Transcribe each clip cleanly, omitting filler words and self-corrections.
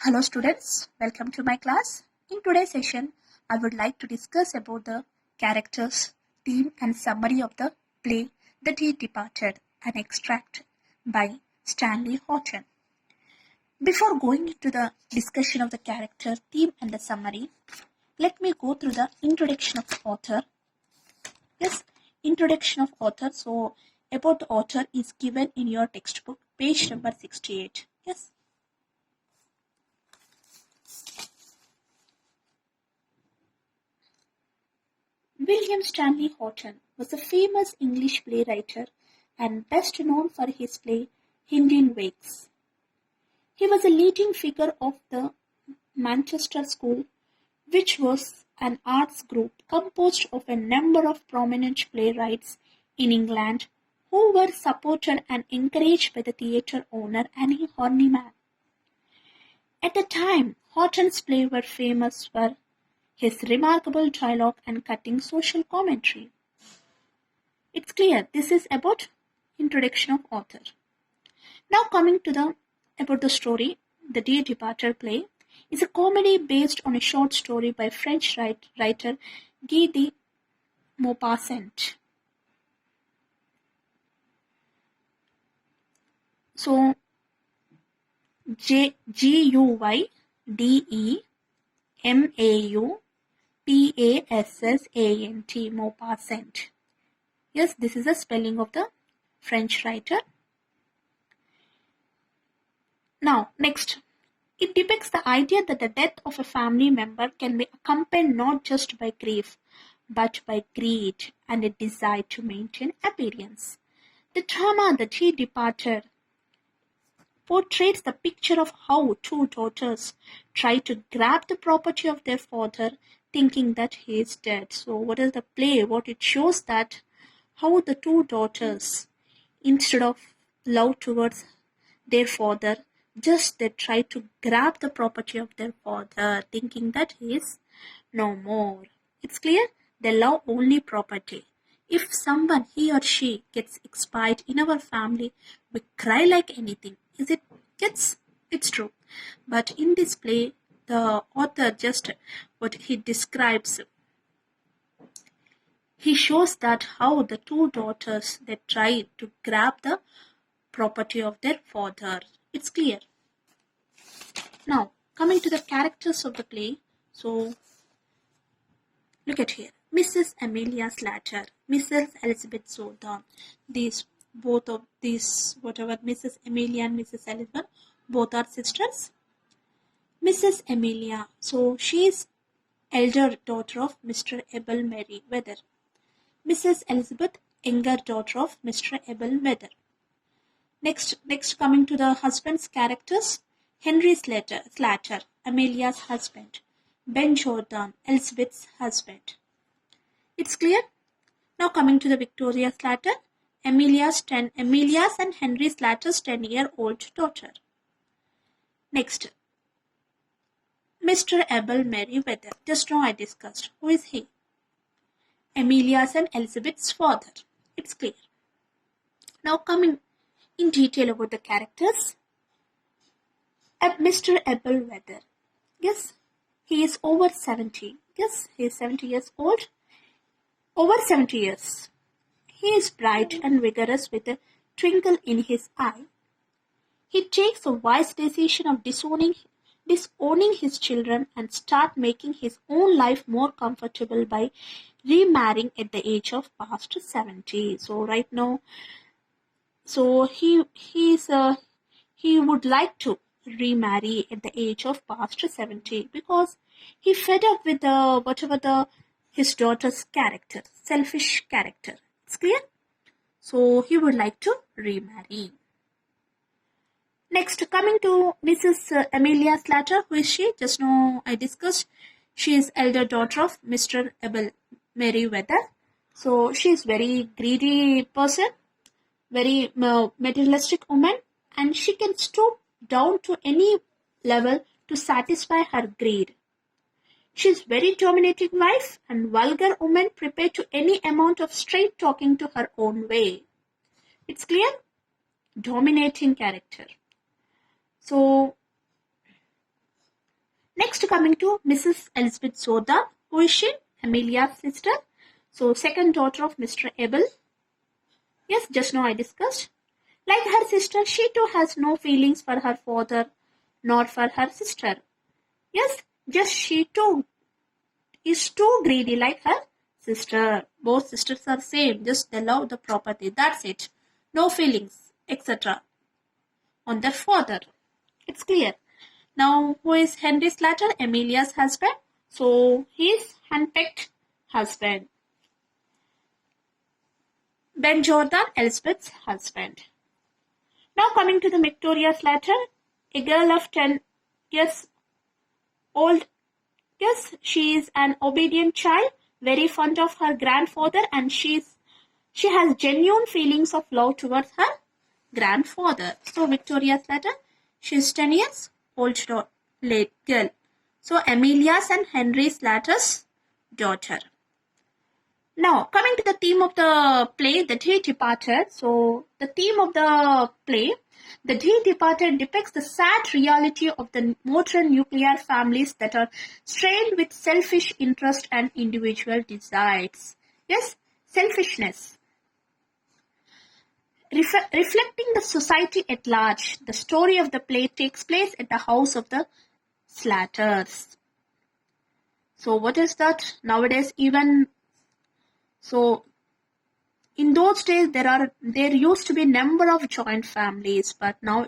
Hello students, welcome to my class. In today's session, I would like to discuss about the characters, theme and summary of the play The Day Departed, an extract by Stanley Horton. Before going into the discussion of the character, theme and the summary, let me go through the introduction of the author. Yes, introduction of author. So, about the author is given in your textbook, page number 68. Yes. William Stanley Horton was a famous English playwright and best known for his play Indian Wakes. He was a leading figure of the Manchester School, which was an arts group composed of a number of prominent playwrights in England who were supported and encouraged by the theatre owner Annie Horniman. At the time, Horton's plays were famous for his remarkable dialogue and cutting social commentary. It's clear this is about introduction of author. Now coming to about the story, The Day Departed play is a comedy based on a short story by French writer Guy de Maupassant. So GuydeMaupassant, Maupassant. Yes, this is the spelling of the French writer. Now, next, it depicts the idea that the death of a family member can be accompanied not just by grief, but by greed and a desire to maintain appearance. The drama that he departed portrays the picture of how two daughters try to grab the property of their father, thinking that he is dead. So, what is the play? What it shows that how the two daughters, instead of love towards their father, just they try to grab the property of their father, thinking that he is no more. It's clear? They love only property. If someone, he or she, gets expired in our family, we cry like anything. Is it? Yes, it's true. But in this play, the author just what he describes, he shows that how the two daughters, they try to grab the property of their father. It's clear. Now, coming to the characters of the play. So, look at here. Mrs. Amelia Slater, Mrs. Elizabeth Jordan. Both of these, whatever, Mrs. Amelia and Mrs. Elizabeth, both are sisters. Mrs. Amelia, so she is elder daughter of Mr. Abel Merriweather. Mrs. Elizabeth, younger daughter of Mr. Abel Weather. Next coming to the husband's characters. Henry Slater, Amelia's husband. Ben Jordan, Elizabeth's husband. It's clear? Now coming to the Victoria Slater, Amelia's and Henry Slater's 10-year-old daughter. Next, Mr. Abel Merriweather. Just now I discussed. Who is he? Amelia's and Elizabeth's father. It's clear. Now coming in detail about the characters. At Mr. Abel Weather. Yes, he is over 70. Yes, he is 70 years old. Over 70 years. He is bright and vigorous with a twinkle in his eye. He takes a wise decision of disowning his children and start making his own life more comfortable by remarrying at the age of past 70. So right now, so he would like to remarry at the age of past 70 because he fed up with his daughter's character, selfish character. It's clear? So he would like to remarry. Next, coming to Mrs. Amelia Slater. Who is she? Just now I discussed. She is elder daughter of Mr. Abel Merriweather. So she is very greedy person, very materialistic woman, and she can stoop down to any level to satisfy her greed. She is very dominating wife and vulgar woman prepared to any amount of straight talking to her own way. It's clear? Dominating character. So Next, coming to Mrs. Elizabeth Zodan. Who is she? Amelia's sister. So, second daughter of Mr. Abel. Yes, just now I discussed. Like her sister, she too has no feelings for her father nor for her sister. Yes, just she too is too greedy like her sister. Both sisters are same, just they love the property. That's it. No feelings, etc. on their father. It's clear. Now, who is Henry Slater? Amelia's husband. So, he is handpicked husband. Ben Jordan, Elizabeth's husband. Now, coming to the Victoria Slater, a girl of 10 years old. Yes, she is an obedient child, very fond of her grandfather, and she has genuine feelings of love towards her grandfather. So, Victoria Slater, she is 10 years old girl. So, Amelia's and Henry Slater's daughter. Now, coming to the theme of the play, The Day Departed. So, the theme of the play, The Day Departed, depicts the sad reality of the modern nuclear families that are strained with selfish interest and individual desires. Yes, selfishness. Reflecting the society at large, the story of the play takes place at the house of the Slaters. So, what is that? Nowadays, even so, in those days, there used to be number of joint families, but now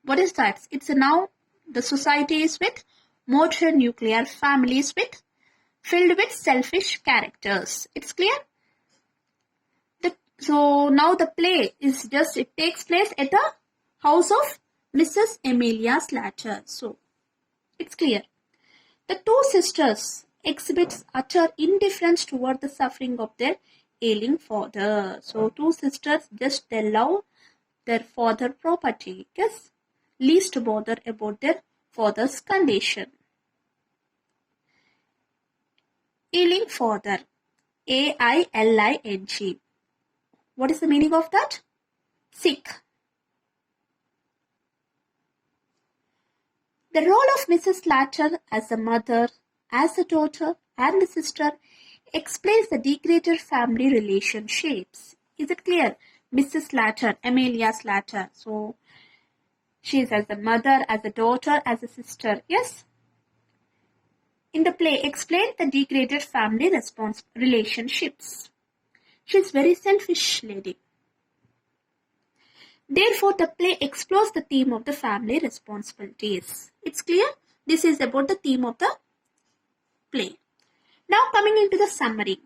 what is that? It's now the society is with modern nuclear families filled with selfish characters. It's clear? So now the play it takes place at the house of Mrs. Amelia Slater. So it's clear. The two sisters exhibit utter indifference toward the suffering of their ailing father. So two sisters they love their father property. Yes, least bother about their father's condition. Ailing father, AILING. What is the meaning of that? Sick. The role of Mrs. Slater as a mother, as a daughter, and a sister explains the degraded family relationships. Is it clear? Mrs. Slater, Amelia Slater. So, she is as a mother, as a daughter, as a sister. Yes? In the play, explain the degraded family relationships. She is very selfish lady. Therefore, the play explores the theme of the family responsibilities. It's clear? This is about the theme of the play. Now coming into the summary.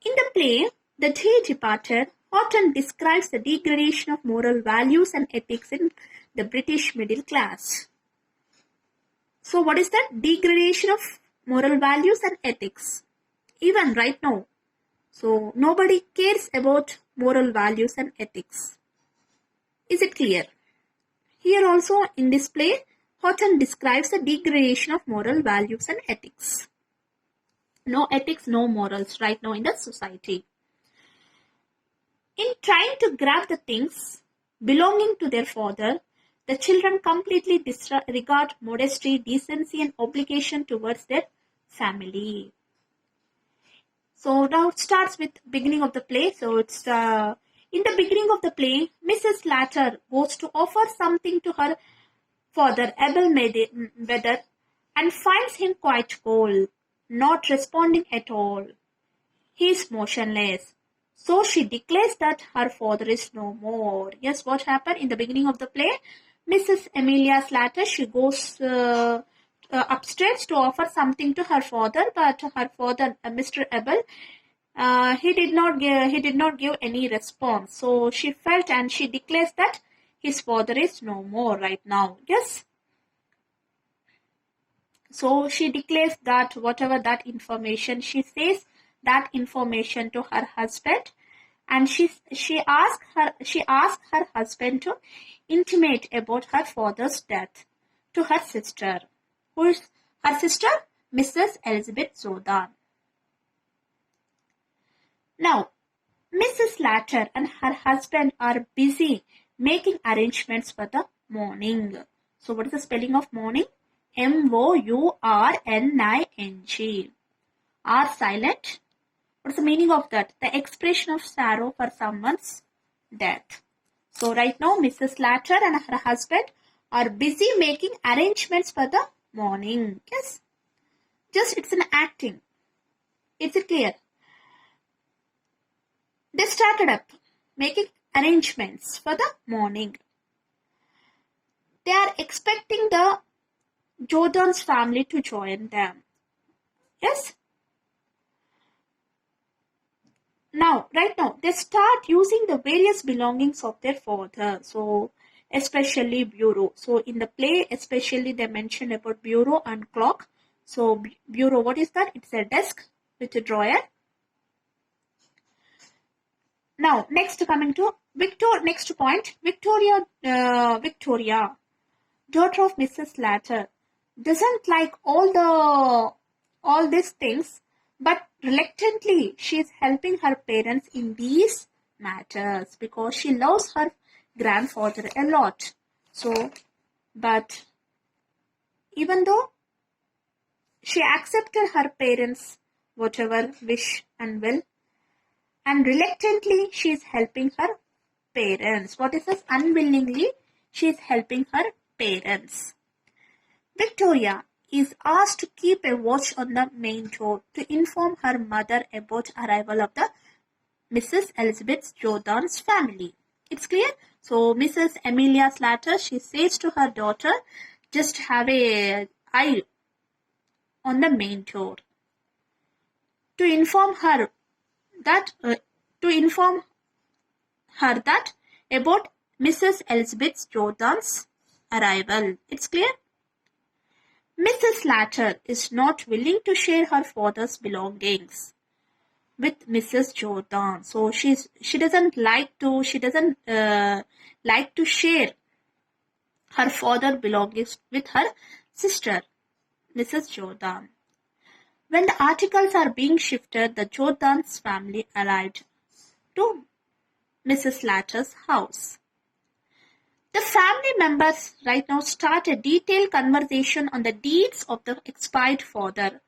In the play, The Day Departed, Horton describes the degradation of moral values and ethics in the British middle class. So what is that? Degradation of moral values and ethics. Even right now. So nobody cares about moral values and ethics. Is it clear? Here also in this play, Horton describes the degradation of moral values and ethics. No ethics, no morals right now in the society. In trying to grab the things belonging to their father, the children completely disregard modesty, decency and obligation towards their family. So now it starts with beginning of the play. So it's in the beginning of the play, Mrs. Slater goes to offer something to her father, Abel Weather, and finds him quite cold, not responding at all. He is motionless. So she declares that her father is no more. Yes, what happened in the beginning of the play? Mrs. Amelia Slater, she goes upstairs to offer something to her father, but her father, Mr. Abel, he did not give any response. So she felt and she declares that his father is no more right now. Yes. So she declares that whatever that information, she says that information to her husband, and she asked her husband to intimate about her father's death to her sister. Who is her sister? Mrs. Elizabeth Zodan. Now, Mrs. Slater and her husband are busy making arrangements for the morning. So what is the spelling of mourning? M-O-U-R-N-I-N-G. R silent. What is the meaning of that? The expression of sorrow for someone's death. So right now Mrs. Slater and her husband are busy making arrangements for the mourning. Yes. Just it's an acting. Is it clear? They started up making arrangements for the mourning. They are expecting the Jordan's family to join them. Yes. Now, right now, they start using the various belongings of their father. So, especially bureau. So, in the play, especially they mention about bureau and clock. So, bureau, what is that? It's a desk with a drawer. Now, next coming to next point, Victoria, daughter of Mrs. Slater, doesn't like all these things, but reluctantly she is helping her parents in these matters because she loves her grandfather a lot. So, but even though she accepted her parents' whatever wish and will, and reluctantly she is helping her parents. What is this? Unwillingly she is helping her parents. Victoria is asked to keep a watch on the main door to inform her mother about arrival of the Mrs. Elizabeth Jordan's family. It's clear? So Mrs. Amelia Slater, she says to her daughter, just have a eye on the main door to inform her that about Mrs. Elizabeth Jordan's arrival. It's clear? Mrs. Slater is not willing to share her father's belongings with Mrs. Jordan. So she doesn't like to share her father's belongings with her sister, Mrs. Jordan. When the articles are being shifted, the Jordan's family arrived to Mrs. Slater's house. The family members right now start a detailed conversation on the deeds of the expired father,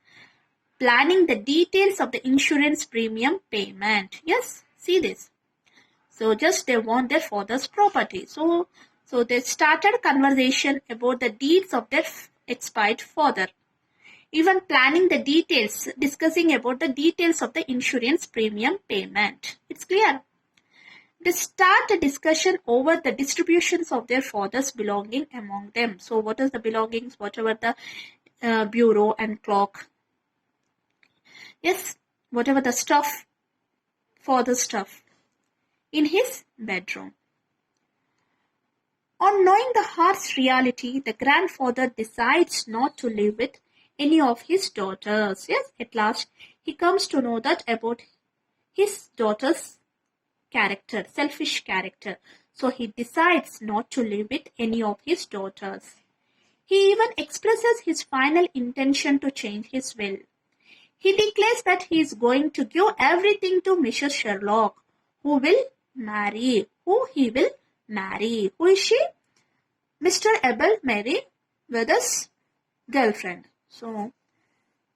planning the details of the insurance premium payment. Yes, see this. So just they want their father's property. So they started conversation about the deeds of their expired father. Even planning the details, discussing about the details of the insurance premium payment. It's clear. They start a discussion over the distributions of their father's belonging among them. So what is the belongings? Whatever the bureau and clock. Yes, whatever the stuff, father's stuff in his bedroom. On knowing the harsh reality, the grandfather decides not to live with any of his daughters. Yes, at last he comes to know that about his daughter's character, selfish character. So he decides not to live with any of his daughters. He even expresses his final intention to change his will. He declares that he is going to give everything to Mrs. Sherlock, who he will marry. Who is she? Mr. Abel Merriweather's girlfriend. So,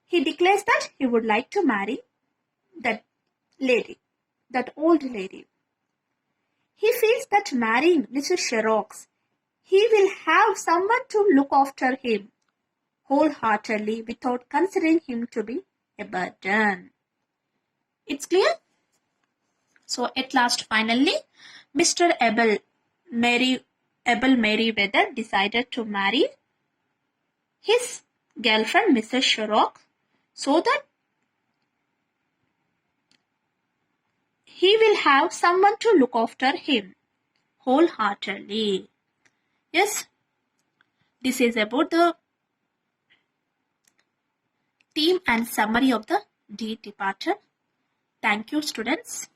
he declares that he would like to marry that lady, that old lady. He feels that marrying Mrs. Sherlock, he will have someone to look after him wholeheartedly without considering him to be a burden. It's clear? So, at last, finally, Mr. Abel Merriweather decided to marry his girlfriend, Mrs. Sherlock, so that he will have someone to look after him wholeheartedly. Yes, this is about the theme and summary of the D departure. Thank you, students.